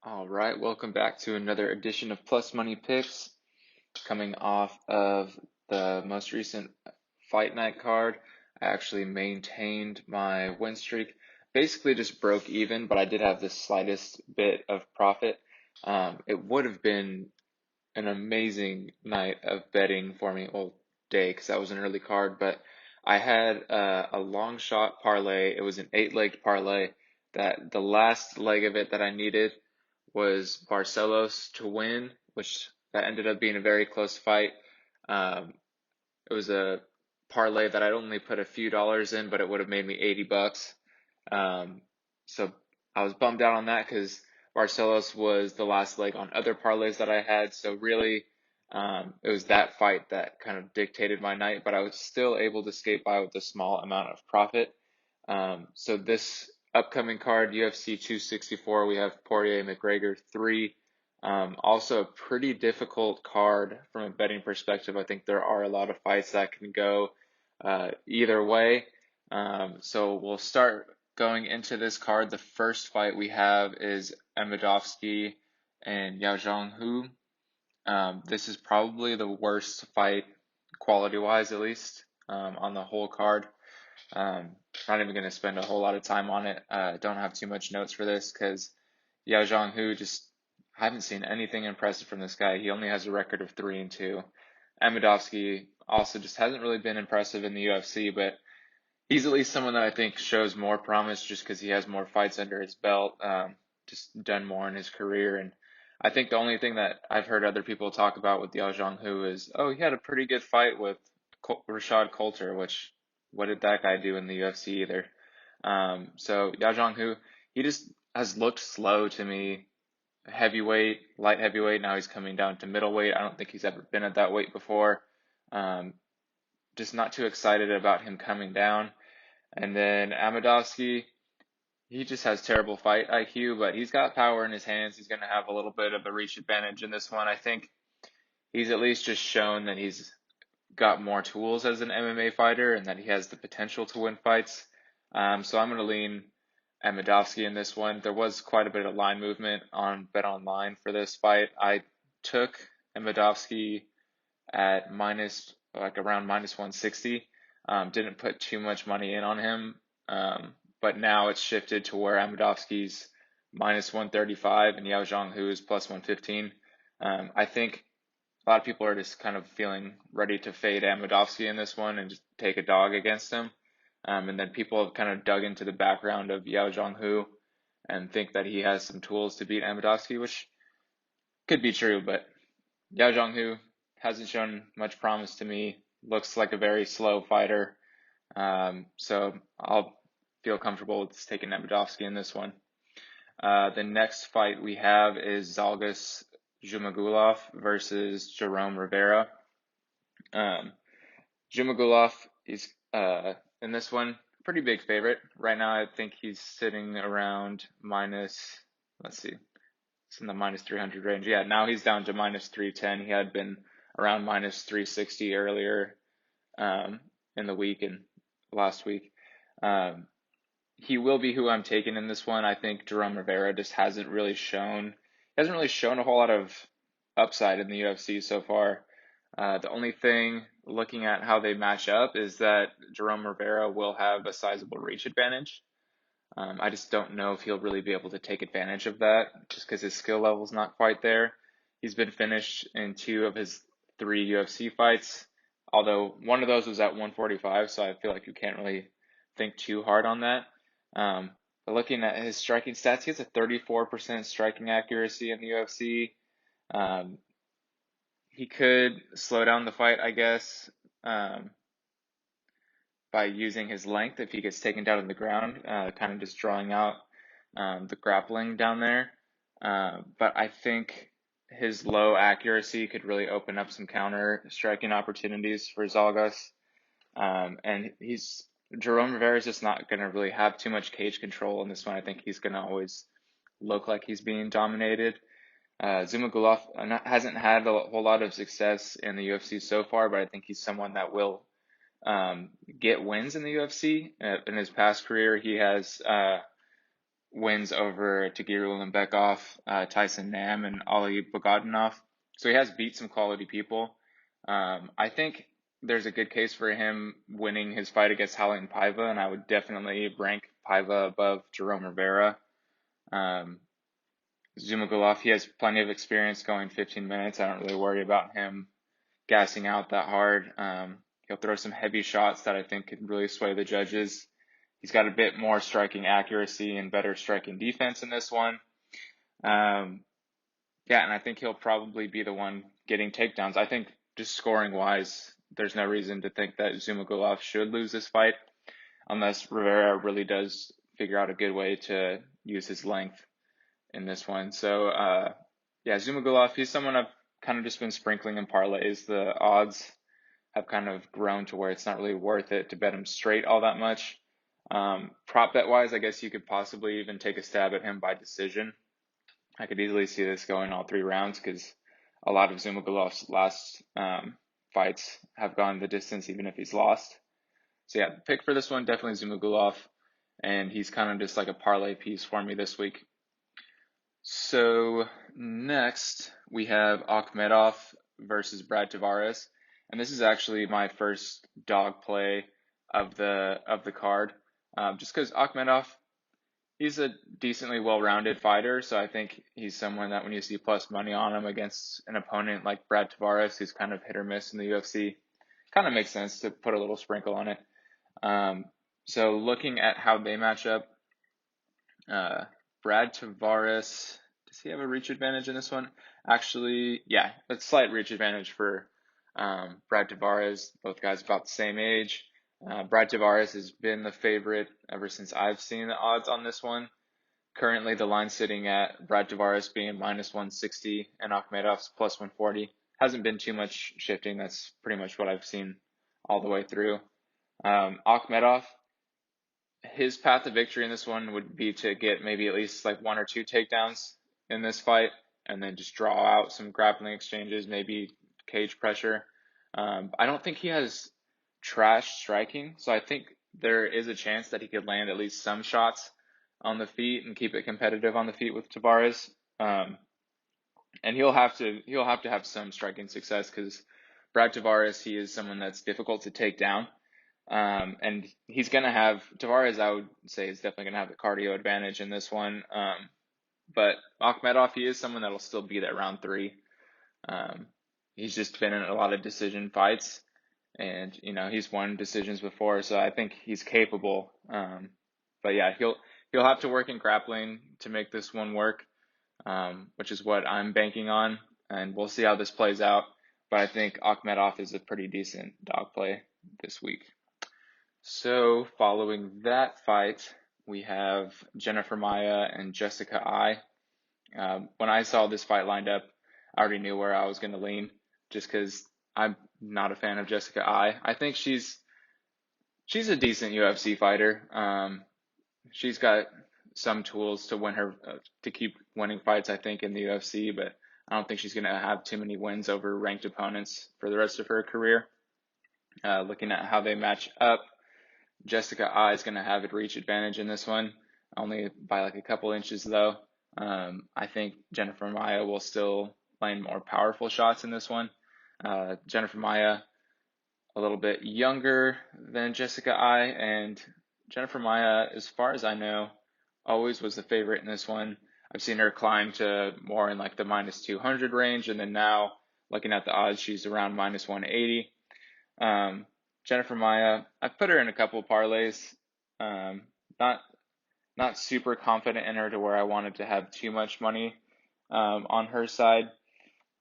All right, welcome back to another edition of Plus Money Picks. Coming off of the most recent fight night card, I actually maintained my win streak. Basically just broke even, but I did have the slightest bit of profit. It would have been an amazing night of betting for me, well, day, because that was an early card, but I had a long shot parlay. It was an 8-leg parlay that the last leg of it that I needed was Barcelos to win, which that ended up being a very close fight. Um, it was a parlay that I'd only put a few dollars in, but it would have made me 80 bucks. Um, so I was bummed out on that because Barcelos was the last leg on other parlays that I had. So really, it was that fight that kind of dictated my night, but I was still able to skate by with a small amount of profit. So this upcoming card, UFC 264, we have Poirier McGregor III. Also a pretty difficult card from a betting perspective. I think there are a lot of fights that can go either way. So we'll start going into this card. The first fight we have is Madovsky and Zhang. This is probably the worst fight, quality-wise at least, on the whole card. Not even going to spend a whole lot of time on it. Don't have too much notes for this because Zhang just haven't seen anything impressive from this guy. He only has a record of 3-2. Madovsky also just hasn't really been impressive in the UFC, but he's at least someone that I think shows more promise just because he has more fights under his belt, just done more in his career. And I think the only thing that I've heard other people talk about with Yao Zhang is, oh, he had a pretty good fight with Rashad Coulter, which what did that guy do in the UFC either? So Yao Zhang, he just has looked slow to me. Heavyweight, light heavyweight. Now he's coming down to middleweight. I don't think he's ever been at that weight before. Um, just not too excited about him coming down. And then Amadovsky, he just has terrible fight IQ, but he's got power in his hands. He's going to have a little bit of a reach advantage in this one. I think he's at least just shown that he's got more tools as an MMA fighter and that he has the potential to win fights. So I'm going to lean Amadovsky in this one. There was quite a bit of line movement on Bet Online for this fight. I took Amadovsky at around minus 160. Didn't put too much money in on him, but now it's shifted to where Amadovsky's minus 135 and Yao Zhang is plus 115. I think a lot of people are just kind of feeling ready to fade Amadovsky in this one and just take a dog against him. And then people have kind of dug into the background of Yao Zhang and think that he has some tools to beat Amadovsky, which could be true, but Yao Zhang hasn't shown much promise to me. Looks like a very slow fighter. So I'll feel comfortable with taking Nebudovsky in this one. The next fight we have is Zhalgas Zhumagulov versus Jerome Rivera. Zhumagulov is in this one pretty big favorite. Right now I think he's sitting around let's see, it's in the minus 300 range. Yeah, now he's down to minus 310. He had been around minus 360 earlier in the week and last week. He will be who I'm taking in this one. I think Jerome Rivera just hasn't really shown a whole lot of upside in the UFC so far. The only thing looking at how they match up is that Jerome Rivera will have a sizable reach advantage. I just don't know if he'll really be able to take advantage of that just because his skill level's not quite there. He's been finished in 2 of his 3 UFC fights, although one of those was at 145, so I feel like you can't really think too hard on that. But looking at his striking stats, he has a 34% striking accuracy in the UFC. He could slow down the fight, I guess, by using his length if he gets taken down on the ground, kind of just drawing out the grappling down there. But I think his low accuracy could really open up some counter striking opportunities for Zhalgas. And Jerome Rivera is just not going to really have too much cage control in this one. I think he's going to always look like he's being dominated. Zhumagulov hasn't had a whole lot of success in the UFC so far, but I think he's someone that will get wins in the UFC. In his past career, he has wins over Tagiru Limbekov, Tyson Nam, and Ali Bogdanov. So he has beat some quality people. I think there's a good case for him winning his fight against Raulian Paiva, and I would definitely rank Paiva above Jerome Rivera. Zhumagulov, he has plenty of experience going 15 minutes. I don't really worry about him gassing out that hard. He'll throw some heavy shots that I think could really sway the judges. He's got a bit more striking accuracy and better striking defense in this one. Yeah, and I think he'll probably be the one getting takedowns. I think just scoring wise, there's no reason to think that Zhumagulov should lose this fight unless Rivera really does figure out a good way to use his length in this one. So, yeah, Zhumagulov, he's someone I've kind of just been sprinkling in parlays. The odds have kind of grown to where it's not really worth it to bet him straight all that much. Prop bet wise, I guess you could possibly even take a stab at him by decision. I could easily see this going all 3 rounds because a lot of Zhumagulov's last fights have gone the distance even if he's lost. So yeah, pick for this one, definitely Zhumagulov, and he's kind of just like a parlay piece for me this week. So next we have Akhmedov versus Brad Tavares, and this is actually my first dog play of the card, just because Akhmedov, he's a decently well-rounded fighter, so I think he's someone that when you see plus money on him against an opponent like Brad Tavares, who's kind of hit or miss in the UFC, kind of makes sense to put a little sprinkle on it. So looking at how they match up, Brad Tavares, does he have a reach advantage in this one? Actually, yeah, a slight reach advantage for Brad Tavares. Both guys about the same age. Brad Tavares has been the favorite ever since I've seen the odds on this one. Currently, the line's sitting at Brad Tavares being minus 160 and Akhmedov's plus 140. Hasn't been too much shifting. That's pretty much what I've seen all the way through. Akhmedov, his path to victory in this one would be to get maybe at least like 1 or 2 takedowns in this fight and then just draw out some grappling exchanges, maybe cage pressure. I don't think he has trash striking, so I think there is a chance that he could land at least some shots on the feet and keep it competitive on the feet with Tavares. And he'll have to have some striking success because Brad Tavares, he is someone that's difficult to take down. And he's going to have, Tavares, I would say, is definitely going to have the cardio advantage in this one. But Akhmedov, he is someone that'll still beat at round 3. He's just been in a lot of decision fights, and he's won decisions before, so I think he's capable. But yeah, he'll have to work in grappling to make this one work, which is what I'm banking on, and we'll see how this plays out. But I think Akhmedov is a pretty decent dog play this week. So following that fight, we have Jennifer Maia and Jessica Ai. When I saw this fight lined up, I already knew where I was going to lean, just because I'm not a fan of Jessica Ai. I think she's a decent UFC fighter. She's got some tools to win to keep winning fights, I think, in the UFC, but I don't think she's going to have too many wins over ranked opponents for the rest of her career. Looking at how they match up, Jessica Ai is going to have a reach advantage in this one, only by like a couple inches though. I think Jennifer Maia will still land more powerful shots in this one. Jennifer Maia, a little bit younger than Jessica Ai, and Jennifer Maia, as far as I know, always was the favorite in this one. I've seen her climb to more in like the minus 200 range, and then now looking at the odds, she's around minus 180. Jennifer Maia, I've put her in a couple of parlays. Not super confident in her to where I wanted to have too much money on her side.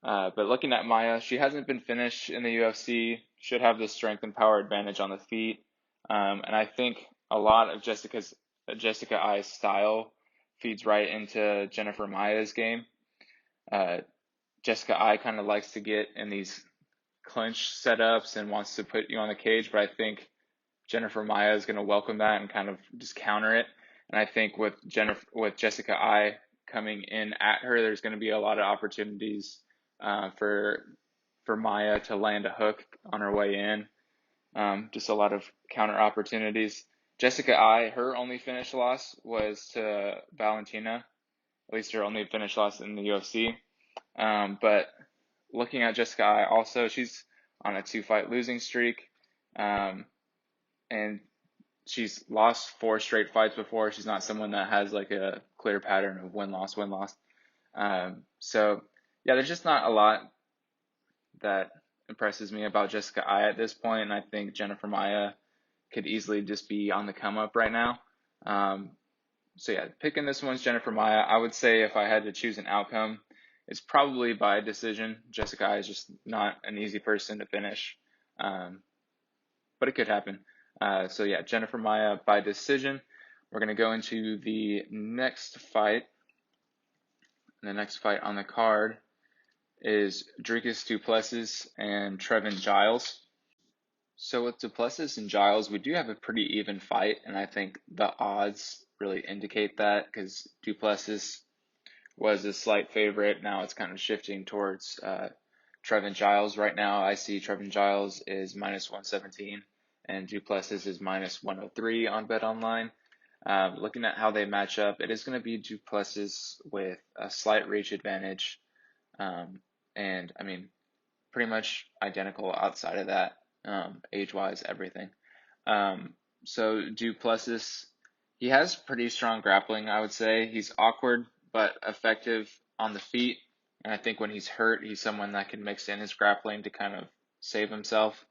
But looking at Maia, she hasn't been finished in the UFC, should have the strength and power advantage on the feet. And I think a lot of Jessica Ai's style feeds right into Jennifer Maia's game. Jessica Ai kind of likes to get in these clinch setups and wants to put you on the cage, but I think Jennifer Maia is going to welcome that and kind of just counter it. And I think with Jessica Ai coming in at her, there's going to be a lot of opportunities for Maia to land a hook on her way in. Just a lot of counter opportunities. Jessica I, her only finish loss was to Valentina, at least her only finish loss in the UFC. But looking at Jessica I also, she's on a 2-fight losing streak. And she's lost 4 straight fights before. She's not someone that has like a clear pattern of win-loss, win-loss. So yeah, there's just not a lot that impresses me about Jessica I at this point, and I think Jennifer Maia could easily just be on the come up right now. So yeah, picking this one's Jennifer Maia. I would say if I had to choose an outcome, it's probably by decision. Jessica I is just not an easy person to finish, but it could happen. So yeah, Jennifer Maia by decision. We're going to go into the next fight. And the next fight on the card is Dricus duplexes and Trevin Giles. So with duplexes and Giles, we do have a pretty even fight, and I think the odds really indicate that because duplexes was a slight favorite. Now it's kind of shifting towards Trevin Giles. Right now, I see Trevin Giles is -117 and duplexes is -103 on BetOnline. Looking at how they match up, it is going to be duplexes with a slight reach advantage, and I mean, pretty much identical outside of that, age-wise, everything. So duplexes, he has pretty strong grappling, I would say. He's awkward but effective on the feet, and I think when he's hurt, he's someone that can mix in his grappling to kind of save himself.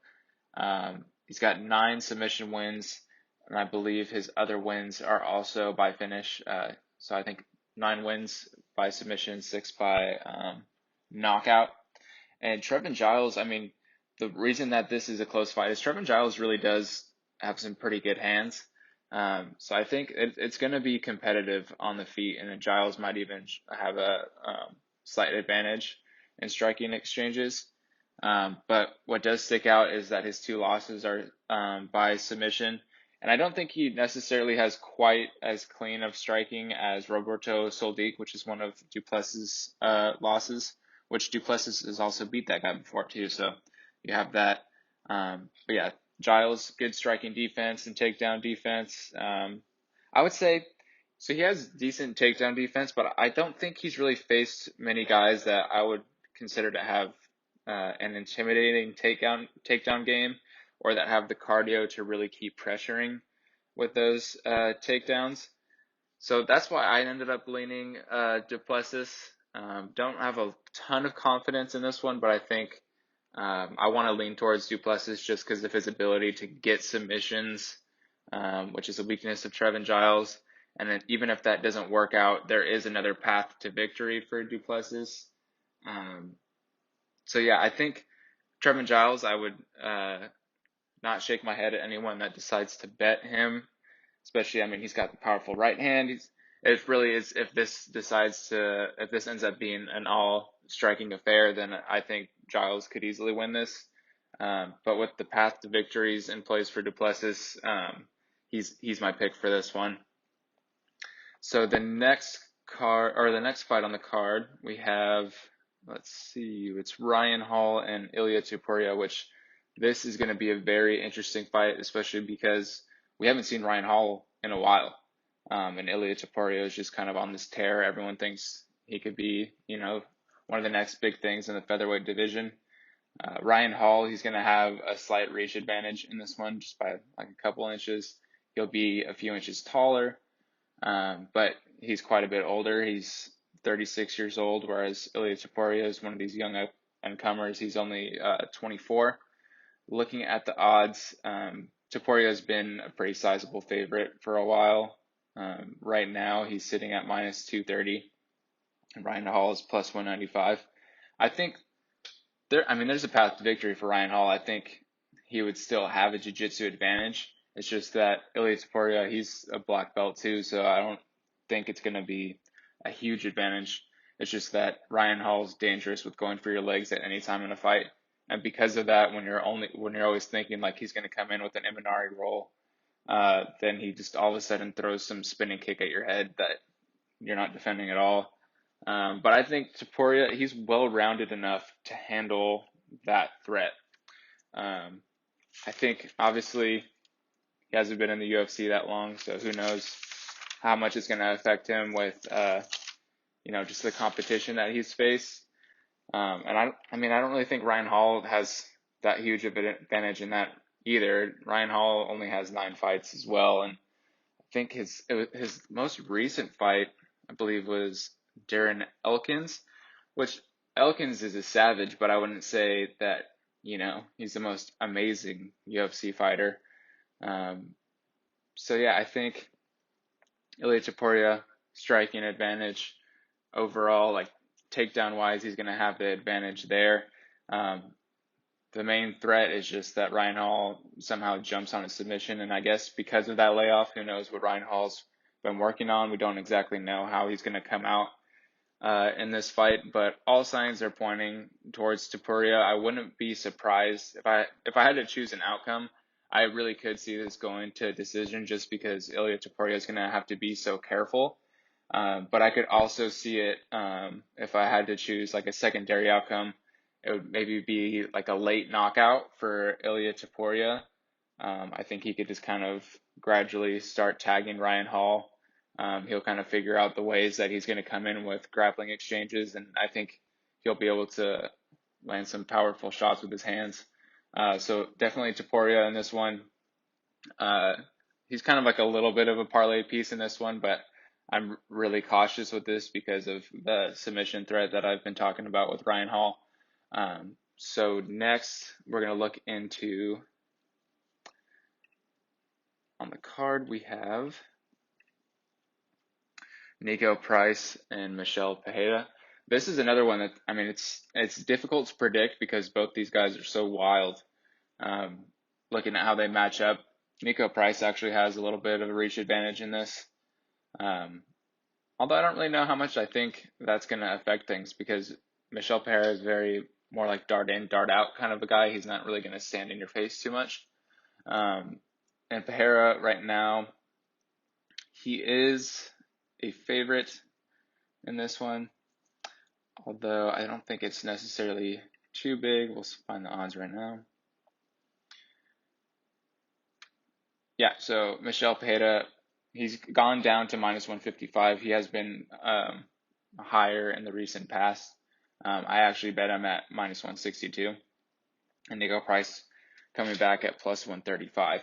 He's got 9 submission wins, and I believe his other wins are also by finish. So I think 9 wins by submission, 6 by knockout. And Trevin Giles, I mean, the reason that this is a close fight is Trevin Giles really does have some pretty good hands. So I think it's going to be competitive on the feet, and Giles might even have a slight advantage in striking exchanges. But what does stick out is that his 2 losses are by submission. And I don't think he necessarily has quite as clean of striking as Roberto Soldic, which is one of duplexes' losses, which duplexes has also beat that guy before too. So you have that. But yeah, Giles, good striking defense and takedown defense. I would say, so he has decent takedown defense, but I don't think he's really faced many guys that I would consider to have an intimidating takedown game, or that have the cardio to really keep pressuring with those takedowns. So that's why I ended up leaning duplexes. Don't have a ton of confidence in this one, but I think I want to lean towards duplexes just because of his ability to get submissions, which is a weakness of Trevin Giles. And then even if that doesn't work out, there is another path to victory for duplexes. So yeah, I think Trevin Giles, I would not shake my head at anyone that decides to bet him, especially, I mean, he's got the powerful right hand. It really is, if this ends up being an all striking affair, then I think Giles could easily win this. But with the path to victories in place for duplexes, he's my pick for this one. So the next fight on the card, we have, let's see, it's Ryan Hall and Ilia Taporia, which this is going to be a very interesting fight, especially because we haven't seen Ryan Hall in a while. And Ilia Taporia is just kind of on this tear. Everyone thinks he could be, one of the next big things in the featherweight division. Ryan Hall, he's going to have a slight reach advantage in this one, just by like a couple inches. He'll be a few inches taller, but he's quite a bit older. He's 36 years old, whereas Ilia Taporia is one of these young up-and-comers. He's only 24. Looking at the odds, Taporia has been a pretty sizable favorite for a while. Right now, he's sitting at -230, and Ryan Hall is +195. I think there's a path to victory for Ryan Hall. I think he would still have a jiu-jitsu advantage. It's just that Ilia Taporia, he's a black belt too, so I don't think it's going to be a huge advantage. It's just that Ryan Hall's dangerous with going for your legs at any time in a fight. And because of that, when you're always thinking like he's going to come in with an Imanari roll, then he just all of a sudden throws some spinning kick at your head that you're not defending at all. But I think Taporia, he's well-rounded enough to handle that threat. I think obviously He hasn't been in the UFC that long, so who knows how much it's going to affect him with, just the competition that he's faced. And I don't really think Ryan Hall has that huge of an advantage in that either. Ryan Hall only has 9 fights as well, and I think his most recent fight, I believe, was Darren Elkins, which Elkins is a savage, but I wouldn't say that, he's the most amazing UFC fighter. So yeah, I think Ilia Taporia striking advantage overall, like takedown wise, he's going to have the advantage there. The main threat is just that Ryan Hall somehow jumps on a submission, and I guess because of that layoff, who knows what Ryan Hall's been working on. We don't exactly know how he's going to come out in this fight, but all signs are pointing towards Taporia. I wouldn't be surprised if I had to choose an outcome. I really could see this going to a decision just because Ilia Taporia is going to have to be so careful. But I could also see it if I had to choose like a secondary outcome. It would maybe be like a late knockout for Ilia Taporia. I think he could just kind of gradually start tagging Ryan Hall. He'll kind of figure out the ways that he's going to come in with grappling exchanges, and I think he'll be able to land some powerful shots with his hands. So definitely Taporia in this one. He's kind of like a little bit of a parlay piece in this one, but I'm really cautious with this because of the submission threat that I've been talking about with Ryan Hall. So next, we're going to look into, on the card, we have Nico Price and Michel Pereira. This is another one that, it's difficult to predict because both these guys are so wild. Looking at how they match up, Nico Price actually has a little bit of a reach advantage in this. Although I don't really know how much I think that's going to affect things because Michel Pereira is very more like dart in, dart out kind of a guy. He's not really going to stand in your face too much. And Pereira right now, he is a favorite in this one, although I don't think it's necessarily too big. We'll find the odds right now. Yeah, so Michel Pereira, he's gone down to minus 155. He has been higher in the recent past. I actually bet him at minus 162. And Nico Price coming back at plus 135.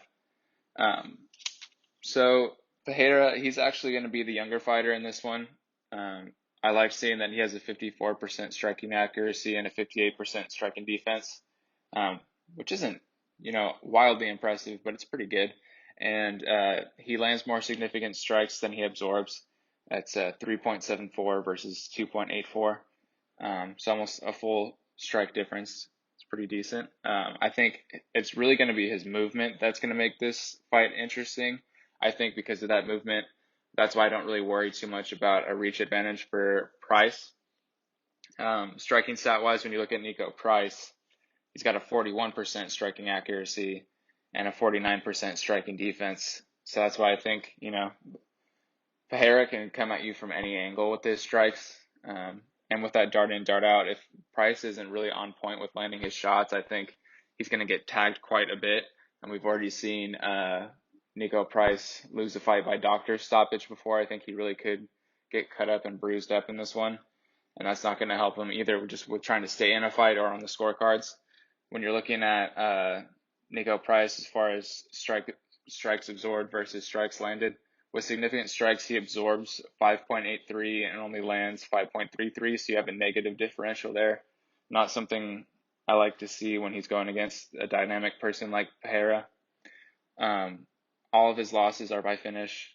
So Pereira, he's actually going to be the younger fighter in this one. I like seeing that he has a 54% striking accuracy and a 58% striking defense, which isn't, wildly impressive, but it's pretty good. And he lands more significant strikes than he absorbs. That's 3.74 versus 2.84. So almost a full strike difference. It's pretty decent. I think it's really going to be his movement that's going to make this fight interesting. I think because of that movement, that's why I don't really worry too much about a reach advantage for Price. Striking stat-wise, when you look at Nico Price, he's got a 41% striking accuracy and a 49% striking defense. So that's why I think, Pereira can come at you from any angle with his strikes. And with that dart in, dart out, if Price isn't really on point with landing his shots, I think he's going to get tagged quite a bit. And we've already seen Nico Price lose a fight by doctor stoppage before. I think he really could get cut up and bruised up in this one. And that's not going to help him either just with trying to stay in a fight or on the scorecards. When you're looking at Nico Price as far as strikes absorbed versus strikes landed, with significant strikes, he absorbs 5.83 and only lands 5.33, so you have a negative differential there. Not something I like to see when he's going against a dynamic person like Pereira. All of his losses are by finish.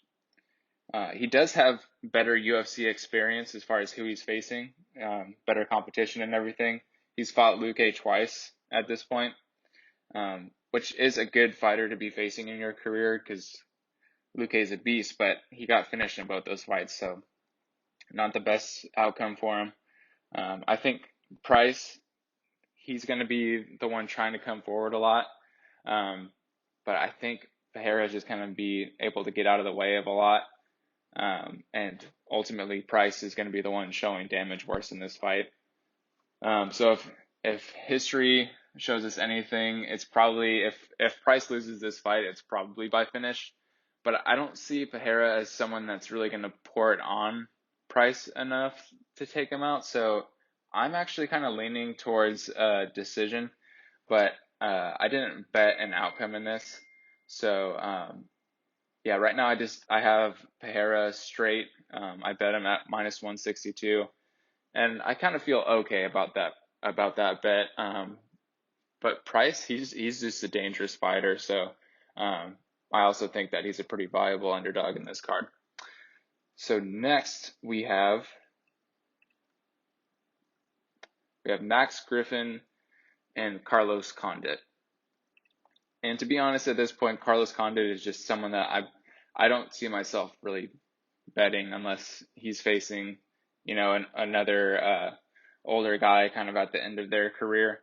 He does have better UFC experience as far as who he's facing, better competition and everything. He's fought Luque twice at this point, which is a good fighter to be facing in your career because Luque is a beast, but he got finished in both those fights, so not the best outcome for him. I think Price, he's going to be the one trying to come forward a lot, but I think Pereira is just going to be able to get out of the way of a lot, and ultimately Price is going to be the one showing damage worse in this fight. So if history shows us anything, it's probably, if Price loses this fight, it's probably by finish. But I don't see Pereira as someone that's really going to pour it on Price enough to take him out. So I'm actually kind of leaning towards a decision, but I didn't bet an outcome in this. So yeah, right now I have Pereira straight. I bet him at minus 162, and I kind of feel okay about that bet. But Price, he's just a dangerous fighter. So I also think that he's a pretty viable underdog in this card. So next we have Max Griffin and Carlos Condit. And to be honest, at this point, Carlos Condit is just someone that I don't see myself really betting unless he's facing, another older guy kind of at the end of their career.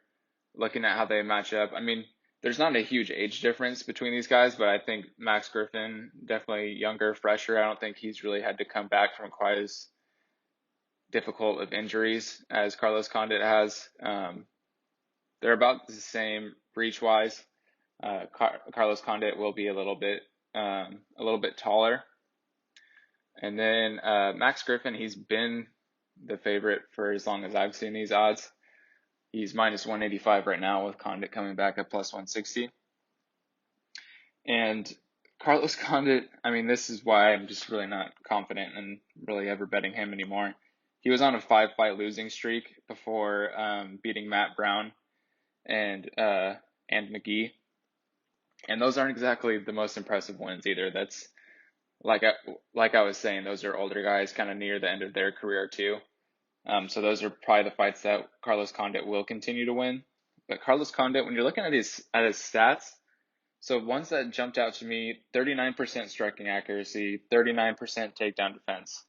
Looking at how they match up, I mean, there's not a huge age difference between these guys, but I think Max Griffin, definitely younger, fresher. I don't think he's really had to come back from quite as difficult of injuries as Carlos Condit has. They're about the same reach-wise. Carlos Condit will be a little bit taller. And then Max Griffin, he's been the favorite for as long as I've seen these odds. He's minus 185 right now, with Condit coming back at plus 160. And Carlos Condit, I mean, this is why I'm just really not confident in really ever betting him anymore. He was on a 5-fight losing streak before beating Matt Brown and McGee. And those aren't exactly the most impressive wins either. That's like I was saying, those are older guys kind of near the end of their career too. So those are probably the fights that Carlos Condit will continue to win. But Carlos Condit, when you're looking at his stats, so ones that jumped out to me: 39% striking accuracy, 39% takedown defense.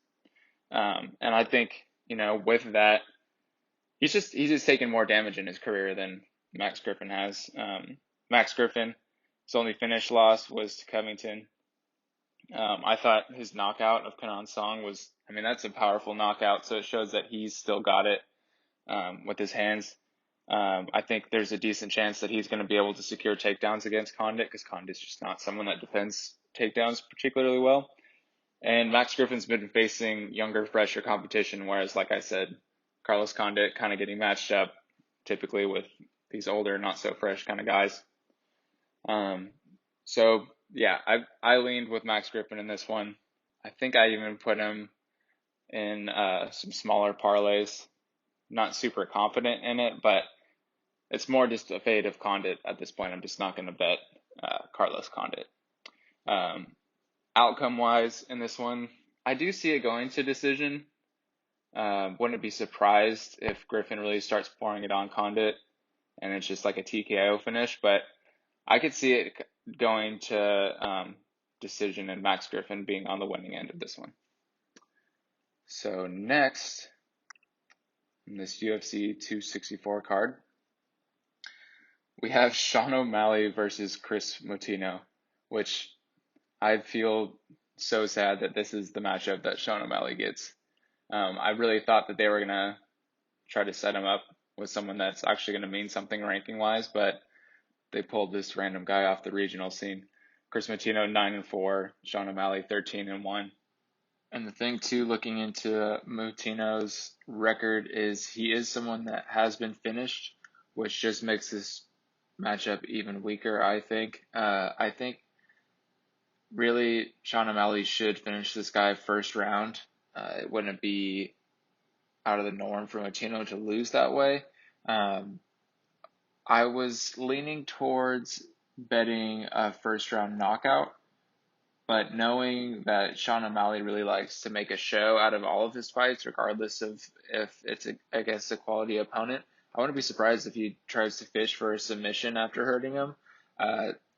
And I think, with that, he's just taken more damage in his career than Max Griffin has. Max Griffin, his only finish loss was to Covington. I thought his knockout of Kenan Song was, that's a powerful knockout, so it shows that he's still got it with his hands. I think there's a decent chance that he's going to be able to secure takedowns against Condit, because Condit's just not someone that defends takedowns particularly well. And Max Griffin's been facing younger, fresher competition, whereas, like I said, Carlos Condit kind of getting matched up typically with these older, not so fresh kind of guys. So yeah, I leaned with Max Griffin in this one. I think I even put him in some smaller parlays. Not super confident in it, but it's more just a fade of Condit at this point. I'm just not going to bet Carlos Condit. Outcome-wise in this one, I do see it going to decision. Wouldn't be surprised if Griffin really starts pouring it on Condit and it's just like a TKO finish, but I could see it going to decision and Max Griffin being on the winning end of this one. So next, in this UFC 264 card, we have Sean O'Malley versus Chris Mattino, which I feel so sad that this is the matchup that Sean O'Malley gets. I really thought that they were going to try to set him up with someone that's actually going to mean something ranking-wise, but they pulled this random guy off the regional scene. Chris Mattino 9-4, Sean O'Malley 13-1. And the thing too, looking into Mattino's record, is he is someone that has been finished, which just makes this matchup even weaker, I think. I think really Sean O'Malley should finish this guy first round. It wouldn't be out of the norm for Mattino to lose that way. I was leaning towards betting a first round knockout, but knowing that Sean O'Malley really likes to make a show out of all of his fights, regardless of if it's against a quality opponent, I wouldn't be surprised if he tries to fish for a submission after hurting him.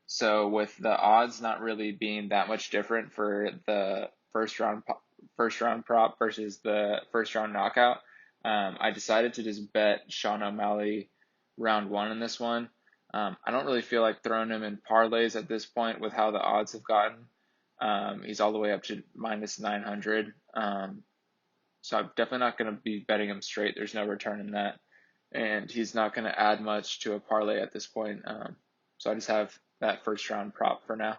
So with the odds not really being that much different for the first round prop versus the first round knockout, I decided to just bet Sean O'Malley round one in this one. I don't really feel like throwing him in parlays at this point with how the odds have gotten. He's all the way up to minus 900. So I'm definitely not going to be betting him straight. There's no return in that. and he's not going to add much to a parlay at this point. So I just have that first round prop for now.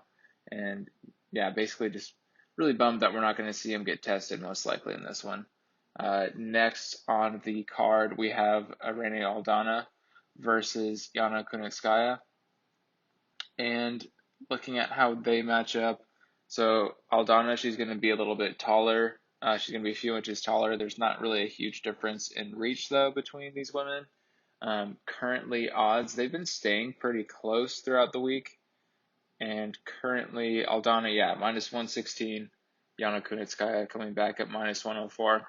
And yeah, basically just really bummed that we're not going to see him get tested most likely in this one. Next on the card, we have Irene Aldana versus Yana Kunskaya. And looking at how they match up, so Aldana, she's going to be a little bit taller. She's going to be a few inches taller. There's not really a huge difference in reach, though, between these women. Currently, odds, they've been staying pretty close throughout the week. And currently, Aldana, yeah, minus 116. Yana Kunitskaya coming back at minus 104.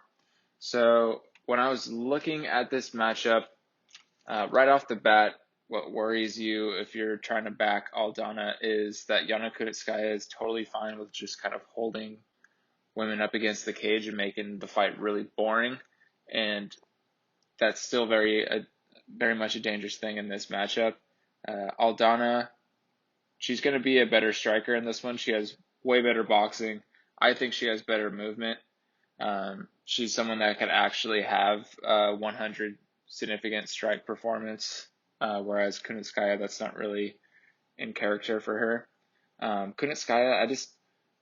So when I was looking at this matchup, right off the bat, what worries you if you're trying to back Aldana is that Yana Kunitskaya is totally fine with just kind of holding women up against the cage and making the fight really boring. And that's still very much a dangerous thing in this matchup. Aldana, she's going to be a better striker in this one. She has way better boxing. I think she has better movement. She's someone that could actually have 100 significant strike performance, whereas Kunitskaya, that's not really in character for her. Kunitskaya,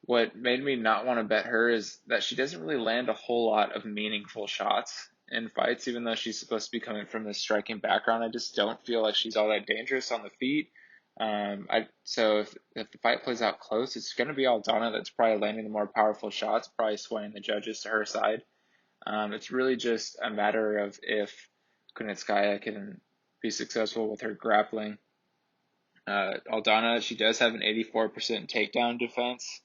what made me not want to bet her is that she doesn't really land a whole lot of meaningful shots in fights, even though she's supposed to be coming from this striking background. I just don't feel like she's all that dangerous on the feet. So if the fight plays out close, it's going to be Aldana that's probably landing the more powerful shots, probably swaying the judges to her side. It's really just a matter of if Kunitskaya can be successful with her grappling. Aldana, she does have an 84% takedown defense,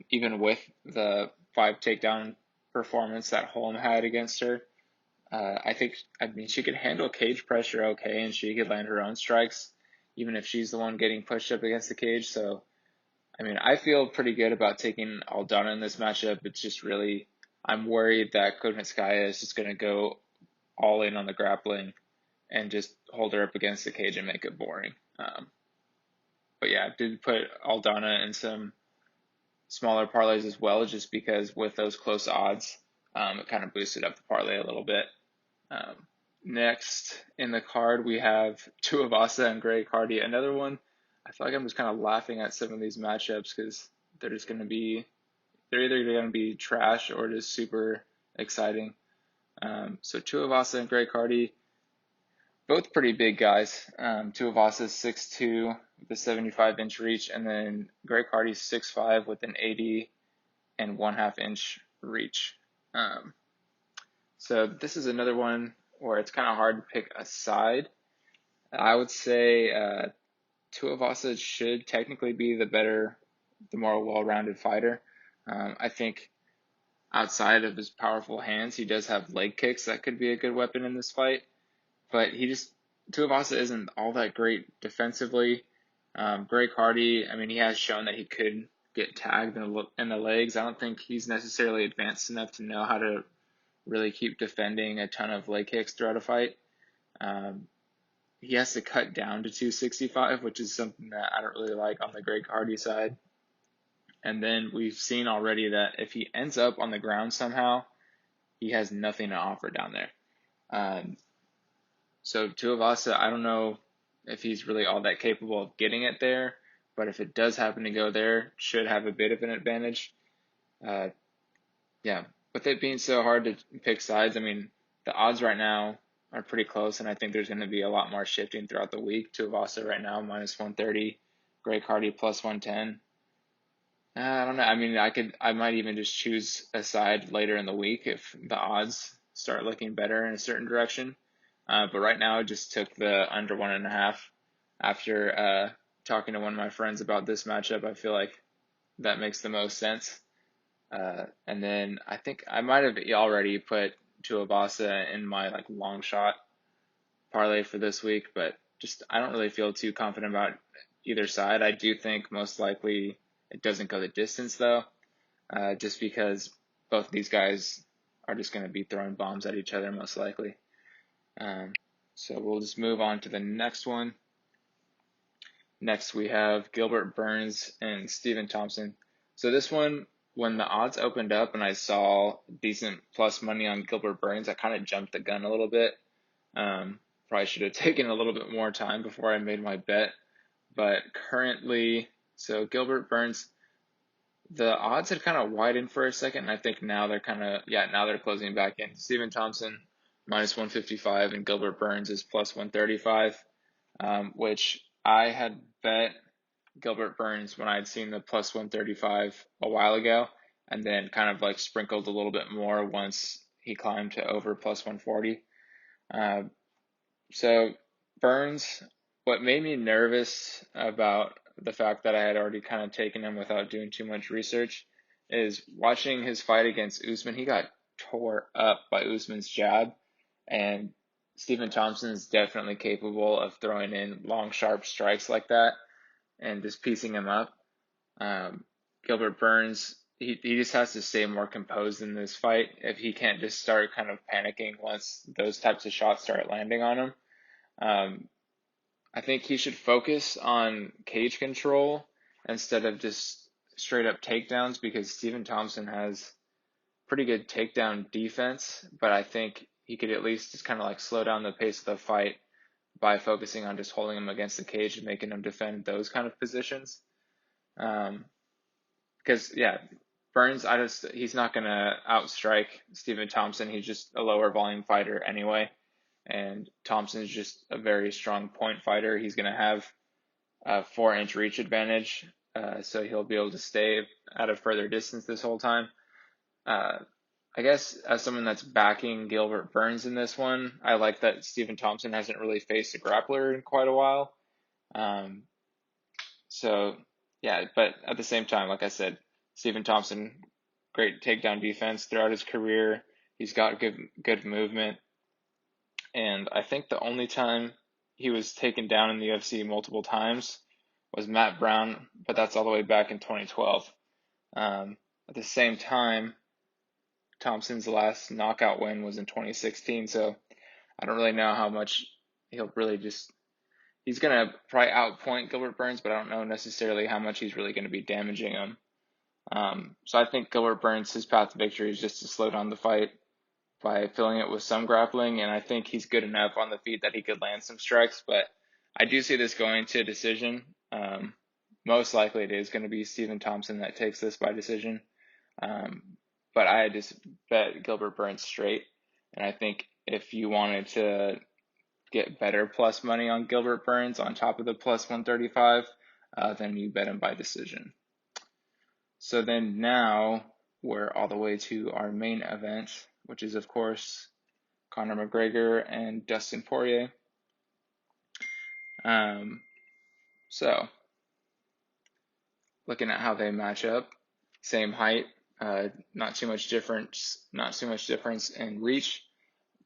even with the 5 takedown performance that Holm had against her. I mean, she could handle cage pressure okay, and she could land her own strikes, even if she's the one getting pushed up against the cage. So, I mean, I feel pretty good about taking Aldana in this matchup. It's just really, I'm worried that Kunitskaya is just going to go all in on the grappling and just hold her up against the cage and make it boring. But yeah, I did put Aldana in some smaller parlays as well, just because with those close odds, it kind of boosted up the parlay a little bit. Next in the card, we have Tuivasa and Cardi. Another one, I feel like I'm just kind of laughing at some of these matchups because they're either going to be trash or just super exciting. So Tuivasa and Cardi, both pretty big guys. Tuivasa is 6'2", with a 75-inch reach, and then Cardi's 6'5", with an 80 and 1/2 inch reach. So this is another one where it's kind of hard to pick a side. I would say Tuivasa should technically be the more well-rounded fighter. I think outside of his powerful hands, he does have leg kicks that could be a good weapon in this fight. But Tuivasa isn't all that great defensively. Cardi, I mean, he has shown that he could get tagged in the legs. I don't think he's necessarily advanced enough to know how to really keep defending a ton of leg kicks throughout a fight. He has to cut down to 265, which is something that I don't really like on the Cardi side. And then we've seen already that if he ends up on the ground somehow, he has nothing to offer down there. So Tuivasa, I don't know if he's really all that capable of getting it there, but if it does happen to go there, should have a bit of an advantage. Yeah, with it being so hard to pick sides, I mean, the odds right now are pretty close, and I think there's going to be a lot more shifting throughout the week. Tuivasa right now, minus 130, Cardi plus 110. I don't know. I mean, I might even just choose a side later in the week if the odds start looking better in a certain direction. But right now, I just took the under 1.5. After talking to one of my friends about this matchup, I feel like that makes the most sense. And then I think I might have already put Tuivasa in my long shot parlay for this week, but just I don't really feel too confident about either side. I do think most likely it doesn't go the distance though, just because both of these guys are just going to be throwing bombs at each other most likely. So we'll just move on to the next one. Next we have Gilbert Burns and Stephen Thompson. So this one, when the odds opened up and I saw decent plus money on Gilbert Burns, I kind of jumped the gun a little bit. Probably should have taken a little bit more time before I made my bet. But currently, so Gilbert Burns, the odds had kind of widened for a second, and I think now they're now they're closing back in. Stephen Thompson minus 155 and Gilbert Burns is plus 135, which I had bet Gilbert Burns when I'd seen the plus 135 a while ago, and then kind of like sprinkled a little bit more once he climbed to over plus 140. So Burns, what made me nervous about the fact that I had already kind of taken him without doing too much research is watching his fight against Usman. He got tore up by Usman's jab, and Stephen Thompson is definitely capable of throwing in long, sharp strikes like that and just piecing him up. Gilbert Burns, he just has to stay more composed in this fight if he can't just start kind of panicking once those types of shots start landing on him. I think he should focus on cage control instead of just straight up takedowns, because Stephen Thompson has pretty good takedown defense, but I think he could at least just kind of like slow down the pace of the fight by focusing on just holding him against the cage and making him defend those kind of positions. Because Burns, he's not gonna outstrike Stephen Thompson. He's just a lower volume fighter anyway, and Thompson's just a very strong point fighter. He's gonna have a 4-inch reach advantage, so he'll be able to stay at a further distance this whole time. I guess as someone that's backing Gilbert Burns in this one, I like that Stephen Thompson hasn't really faced a grappler in quite a while. But at the same time, like I said, Stephen Thompson, great takedown defense throughout his career. He's got good movement. And I think the only time he was taken down in the UFC multiple times was Matt Brown, but that's all the way back in 2012. At the same time, Thompson's last knockout win was in 2016, so I don't really know how much he'll really he's going to probably outpoint Gilbert Burns, but I don't know necessarily how much he's really going to be damaging him. So I think Gilbert Burns, his path to victory is just to slow down the fight by filling it with some grappling, and I think he's good enough on the feet that he could land some strikes, but I do see this going to a decision. Most likely it is going to be Stephen Thompson that takes this by decision. But I just bet Gilbert Burns straight, and I think if you wanted to get better plus money on Gilbert Burns on top of the plus 135, then you bet him by decision. So then now we're all the way to our main event, which is, of course, Conor McGregor and Dustin Poirier. So looking at how they match up, same height, not too much difference in reach.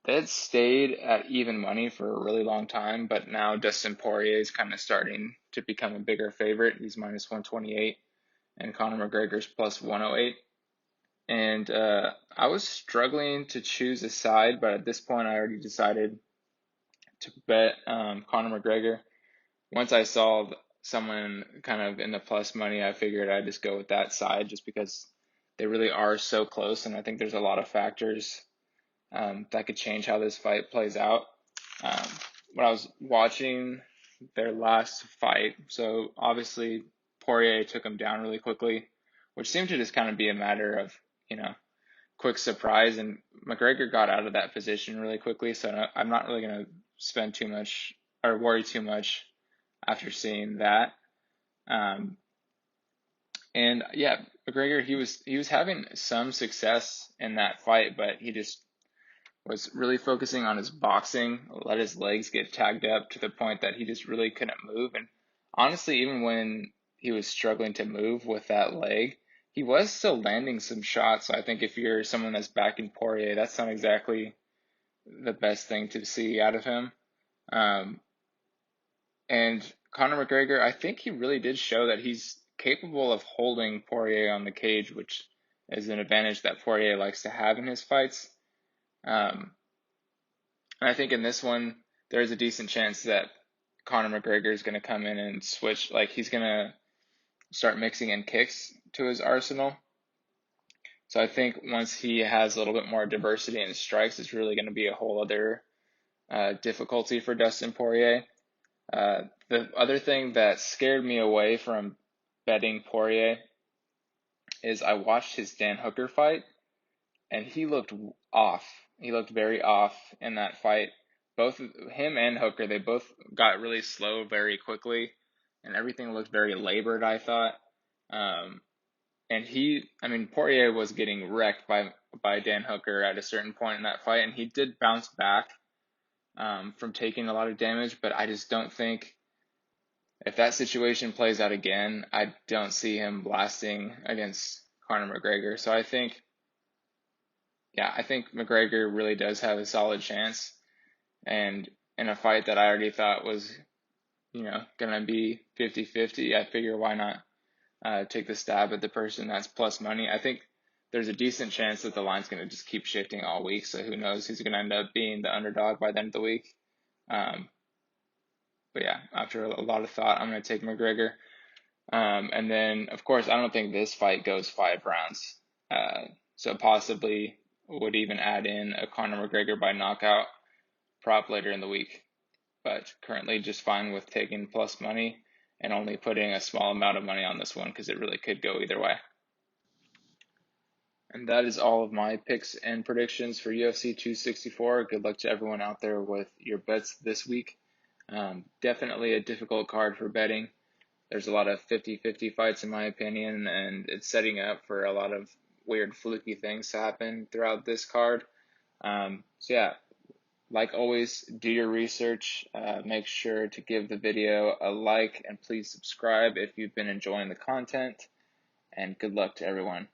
They had stayed at even money for a really long time, but now Dustin Poirier is kind of starting to become a bigger favorite. He's minus 128, and Conor McGregor's plus 108. And I was struggling to choose a side, but at this point I already decided to bet Conor McGregor. Once I saw someone kind of in the plus money, I figured I'd just go with that side just because they really are so close, and I think there's a lot of factors that could change how this fight plays out. When I was watching their last fight, so obviously Poirier took him down really quickly, which seemed to just kind of be a matter of, quick surprise, and McGregor got out of that position really quickly, so I'm not really going to spend too much or worry too much after seeing that. McGregor, he was having some success in that fight, but he just was really focusing on his boxing, let his legs get tagged up to the point that he just really couldn't move. And honestly, even when he was struggling to move with that leg, he was still landing some shots. So I think if you're someone that's backing Poirier, that's not exactly the best thing to see out of him. And Conor McGregor, I think he really did show that he's capable of holding Poirier on the cage, which is an advantage that Poirier likes to have in his fights. And I think in this one, there's a decent chance that Conor McGregor is going to come in and switch. Like, he's going to start mixing in kicks to his arsenal. So I think once he has a little bit more diversity in strikes, it's really going to be a whole other difficulty for Dustin Poirier. The other thing that scared me away from betting Poirier is I watched his Dan Hooker fight, and he looked off. He looked very off in that fight. Both him and Hooker, they both got really slow very quickly, and everything looked very labored, I thought. And Poirier was getting wrecked by Dan Hooker at a certain point in that fight, and he did bounce back from taking a lot of damage, but I just don't think if that situation plays out again, I don't see him blasting against Conor McGregor. So I think McGregor really does have a solid chance. And in a fight that I already thought was, going to be 50-50, I figure why not take the stab at the person that's plus money. I think there's a decent chance that the line's going to just keep shifting all week. So who knows who's going to end up being the underdog by the end of the week. But yeah, after a lot of thought, I'm going to take McGregor. And then, of course, I don't think this fight goes 5 rounds. So possibly would even add in a Conor McGregor by knockout prop later in the week. But currently just fine with taking plus money and only putting a small amount of money on this one because it really could go either way. And that is all of my picks and predictions for UFC 264. Good luck to everyone out there with your bets this week. Definitely a difficult card for betting. There's a lot of 50-50 fights in my opinion, and it's setting up for a lot of weird fluky things to happen throughout this card. Like always, do your research. Make sure to give the video a like, and please subscribe if you've been enjoying the content. And good luck to everyone.